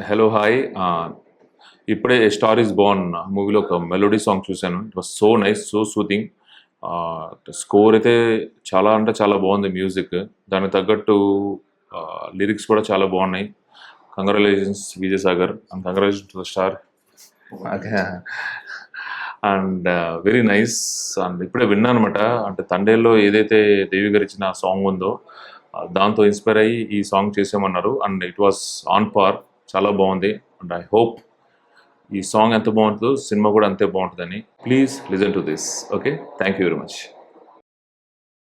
Hello hi ఇప్పుడే star is Born మూవీలో ఒక మెలోడీ సాంగ్ చూశాను. It was so nice, so soothing. Score అయితే చాలా అంటే చాలా బాగుంది. మ్యూజిక్ దానికి తగ్గట్టు లిరిక్స్ కూడా చాలా బాగున్నాయి. Congratulations Vijayasagar and congratulations to the star. And very nice. And ఇప్పుడే విన్నాను అనమాట. అంటే తండేల్లో ఏదైతే దేవి గారు ఇచ్చిన సాంగ్ ఉందో దాంతో ఇన్స్పైర్ అయ్యి ఈ సాంగ్ చేసామన్నారు. And it was on par, చాలా బాగుంది. అండ్ ఐ హోప్ ఈ సాంగ్ ఎంత బాగుంటుందో సినిమా కూడా అంతే బాగుంటుందని. Please listen to this. Okay, thank you very much.